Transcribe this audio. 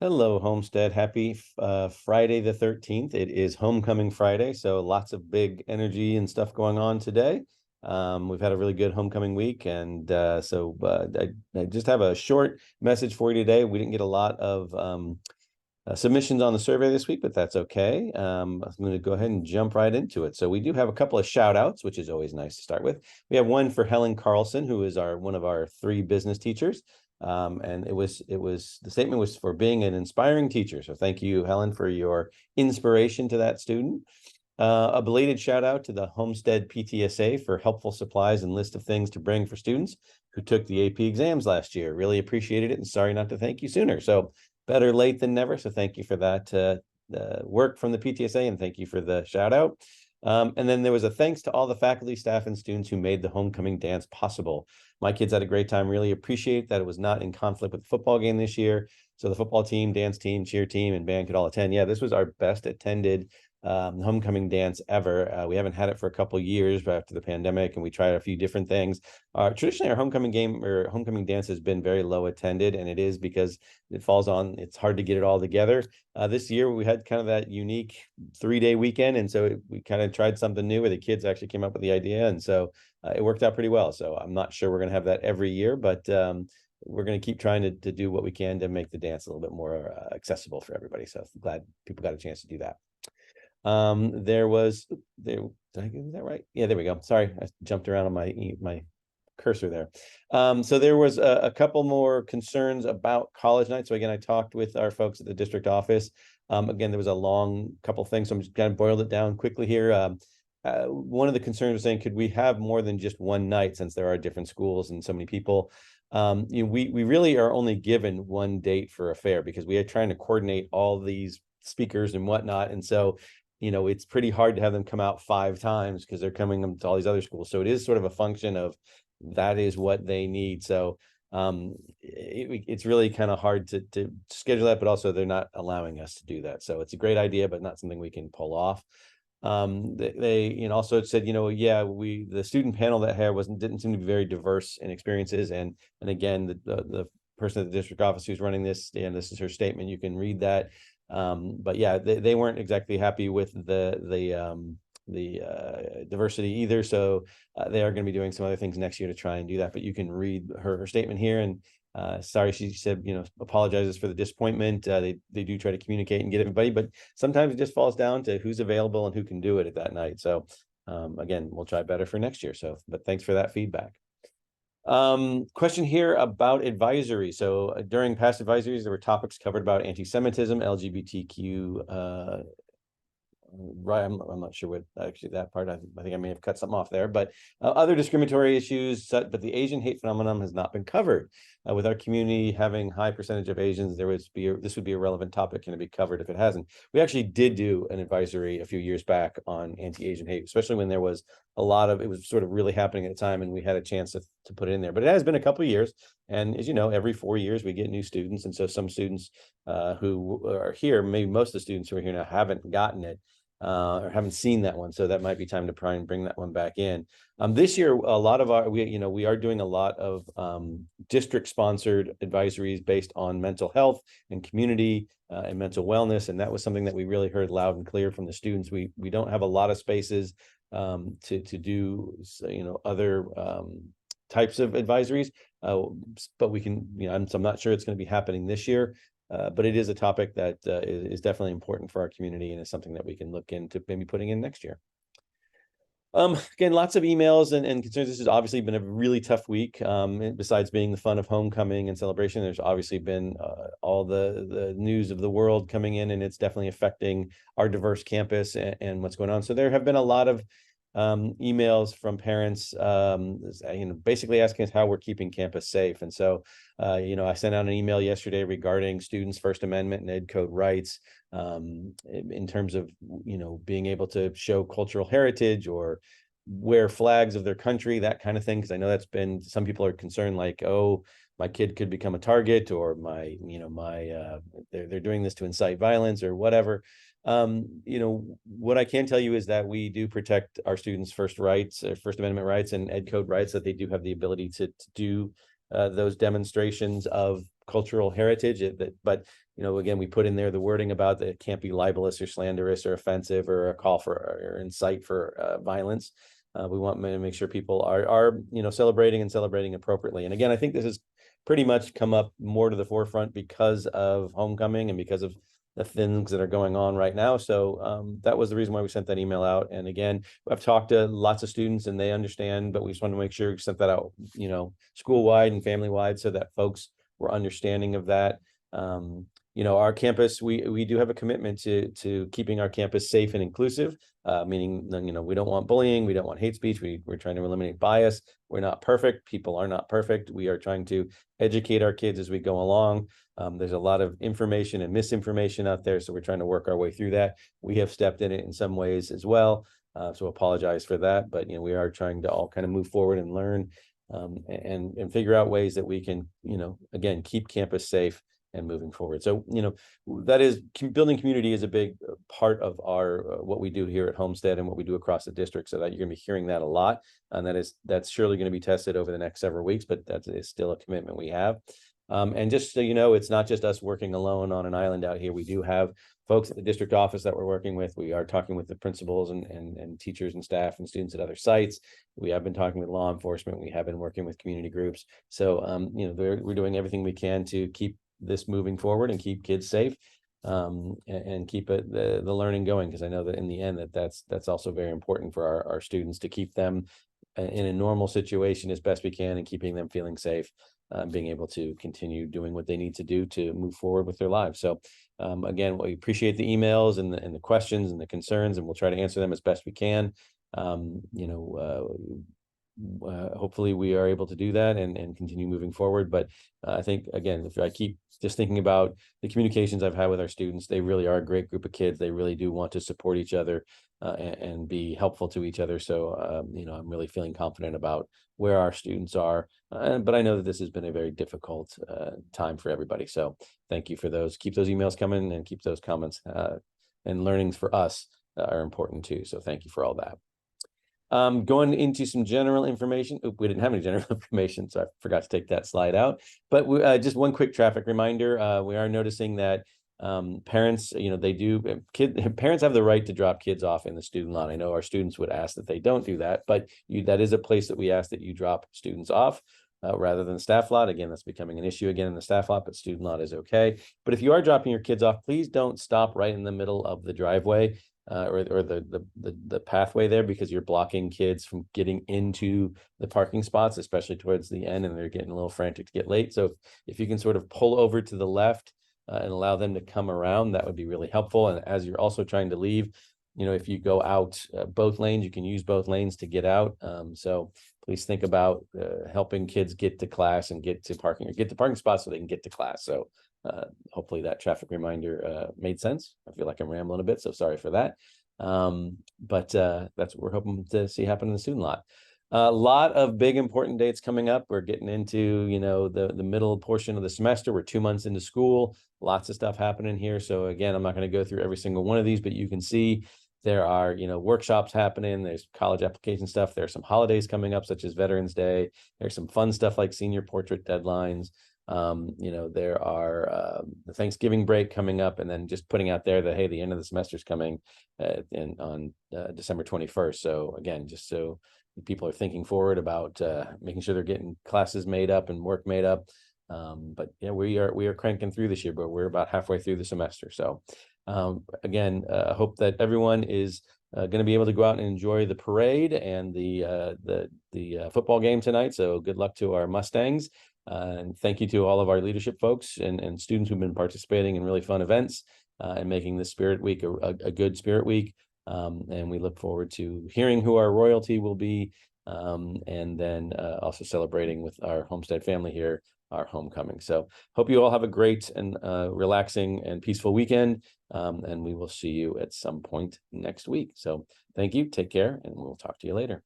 Hello, Homestead. Happy Friday the 13th. It is Homecoming Friday, so lots of big energy and stuff going on today. We've had a really good homecoming week, and I just have a short message for you today. We didn't get a lot of submissions on the survey this week, but that's okay. I'm going to go ahead and jump right into it. So we do have a couple of shout outs, which is always nice to start with. We have one for Helen Carlson, who is one of our three business teachers. And the statement was for being an inspiring teacher. So thank you, Helen, for your inspiration to that student. A belated shout out to the Homestead PTSA for helpful supplies and list of things to bring for students who took the AP exams last year. Really appreciated it, and sorry not to thank you sooner. So better late than never. So thank you for that work from the PTSA, and thank you for the shout out. And then there was a thanks to all the faculty, staff, and students who made the homecoming dance possible. My kids had a great time. Really appreciate that it was not in conflict with the football game this year. So the football team, dance team, cheer team, and band could all attend. Yeah, this was our best attended homecoming dance ever. We haven't had it for a couple years after the pandemic, and we tried a few different things. Traditionally, our homecoming dance has been very low attended, and it is because it's hard to get it all together. This year we had kind of that unique 3-day weekend, and so we kind of tried something new where the kids actually came up with the idea, and so it worked out pretty well. So I'm not sure we're going to have that every year, but we're going to keep trying to do what we can to make the dance a little bit more accessible for everybody. So I'm glad people got a chance to do that. Did I get that right? Yeah, there we go. Sorry, I jumped around on my cursor there. So there was a couple more concerns about college night. So again, I talked with our folks at the district office. Again, there was a long couple things, so I'm just kind of boiled it down quickly here. One of the concerns was saying, could we have more than just one night, since there are different schools and so many people? We really are only given one date for a fair because we are trying to coordinate all these speakers and whatnot, and so it's pretty hard to have them come out 5 times because they're coming to all these other schools. So it is sort of a function of that is what they need. So it's really kind of hard to schedule that, but also they're not allowing us to do that. So it's a great idea, but not something we can pull off. They also said, yeah, the student panel that had didn't seem to be very diverse in experiences. And again, the person at the district office who's running this, and this is her statement, you can read that. But yeah, they weren't exactly happy with the diversity either. So they are going to be doing some other things next year to try and do that. But you can read her statement here. And sorry, she said, apologizes for the disappointment. They do try to communicate and get everybody, but sometimes it just falls down to who's available and who can do it at that night. So again, we'll try better for next year. So, but thanks for that feedback. Question here about advisory. So during past advisories, there were topics covered about anti-Semitism, LGBTQ, right, I'm not sure what actually that part, I think I may have cut something off there, but other discriminatory issues, but the Asian hate phenomenon has not been covered. With our community having high percentage of Asians, this would be a relevant topic and to be covered if it hasn't. We actually did do an advisory a few years back on anti-Asian hate, especially when there was it was sort of really happening at the time, and we had a chance to put it in there. But it has been a couple of years, and as you know, every 4 years we get new students, and so some students who are here, maybe most of the students who are here now, haven't gotten it. Or haven't seen that one, so that might be time to try and bring that one back in. This year, a lot of we are doing a lot of district-sponsored advisories based on mental health and community and mental wellness, and that was something that we really heard loud and clear from the students. We don't have a lot of spaces to do other types of advisories, but we can. So I'm not sure it's going to be happening this year. But it is a topic that is definitely important for our community, and is something that we can look into maybe putting in next year. Again, lots of emails and concerns. This has obviously been a really tough week. Besides being the fun of homecoming and celebration, there's obviously been all the news of the world coming in, and it's definitely affecting our diverse campus and what's going on. So there have been a lot of emails from parents, basically asking us how we're keeping campus safe. And so, I sent out an email yesterday regarding students' First Amendment and Ed Code rights, in terms of, being able to show cultural heritage or wear flags of their country, that kind of thing. Because I know some people are concerned, like, oh, my kid could become a target, or they're doing this to incite violence or whatever. What I can tell you is that we do protect our students' First Amendment rights and Ed Code rights, that they do have the ability to do those demonstrations of cultural heritage. But again, we put in there the wording about that it can't be libelous or slanderous or offensive or a call for or incite for violence. We want to make sure people are celebrating appropriately. And again, I think this has pretty much come up more to the forefront because of homecoming and because of the things that are going on right now. So that was the reason why we sent that email out. And again, I've talked to lots of students and they understand, but we just want to make sure we sent that out, school-wide and family-wide so that folks were understanding of that. Our campus, we do have a commitment to keeping our campus safe and inclusive, meaning, we don't want bullying, we don't want hate speech, we're trying to eliminate bias. We're not perfect. People are not perfect. We are trying to educate our kids as we go along. There's a lot of information and misinformation out there, so we're trying to work our way through that. We have stepped in it in some ways as well, so apologize for that. But we are trying to all kind of move forward and learn and figure out ways that we can, again, keep campus safe and moving forward. So, that is building community is a big part of our what we do here at Homestead and what we do across the district. So that you're going to be hearing that a lot, and that's surely going to be tested over the next several weeks. But that is still a commitment we have. And just so you know, it's not just us working alone on an island out here. We do have folks at the district office that we're working with. We are talking with the principals and teachers and staff and students at other sites. We have been talking with law enforcement. We have been working with community groups. So, we're doing everything we can to keep this moving forward and keep kids safe, and keep the learning going, because I know that in the end that's also very important for our students, to keep them in a normal situation as best we can and keeping them feeling safe, being able to continue doing what they need to do to move forward with their lives. So again, we appreciate the emails and the questions and the concerns, and we'll try to answer them as best we can. Hopefully we are able to do that and continue moving forward. But I think, again, if I keep just thinking about the communications I've had with our students, they really are a great group of kids. They really do want to support each other and be helpful to each other. So, I'm really feeling confident about where our students are. But I know that this has been a very difficult time for everybody. So thank you for those. Keep those emails coming and keep those comments and learnings for us are important too. So thank you for all that. Going into some general information. We didn't have any general information, so I forgot to take that slide out. But just one quick traffic reminder. We are noticing that parents, parents have the right to drop kids off in the student lot. I know our students would ask that they don't do that, but that is a place that we ask that you drop students off rather than the staff lot. Again, that's becoming an issue again in the staff lot, but student lot is okay. But if you are dropping your kids off, please don't stop right in the middle of the driveway. Or the pathway there, because you're blocking kids from getting into the parking spots, especially towards the end, and they're getting a little frantic to get late. So if you can sort of pull over to the left and allow them to come around, that would be really helpful. And as you're also trying to leave, if you go out both lanes, you can use both lanes to get out. So please think about helping kids get to class and get to parking, or get to parking spots so they can get to class. So hopefully that traffic reminder made sense. I feel like I'm rambling a bit, so sorry for that. But that's what we're hoping to see happen in the student lot. A lot of big important dates coming up. We're getting into the middle portion of the semester. We're 2 months into school. Lots of stuff happening here. So again, I'm not going to go through every single one of these, but you can see there are workshops happening. There's college application stuff. There's some holidays coming up, such as Veterans Day. There's some fun stuff like senior portrait deadlines. There are the Thanksgiving break coming up, and then just putting out there that, hey, the end of the semester is coming on December 21st. So again, just so people are thinking forward about making sure they're getting classes made up and work made up. But yeah, we are cranking through this year, but we're about halfway through the semester. So again, I hope that everyone is going to be able to go out and enjoy the parade and the football game tonight. So good luck to our Mustangs. And thank you to all of our leadership folks and students who've been participating in really fun events and making this Spirit Week a good Spirit Week. And we look forward to hearing who our royalty will be, and then also celebrating with our Homestead family here, our homecoming. So hope you all have a great and relaxing and peaceful weekend. And we will see you at some point next week. So thank you. Take care, and we'll talk to you later.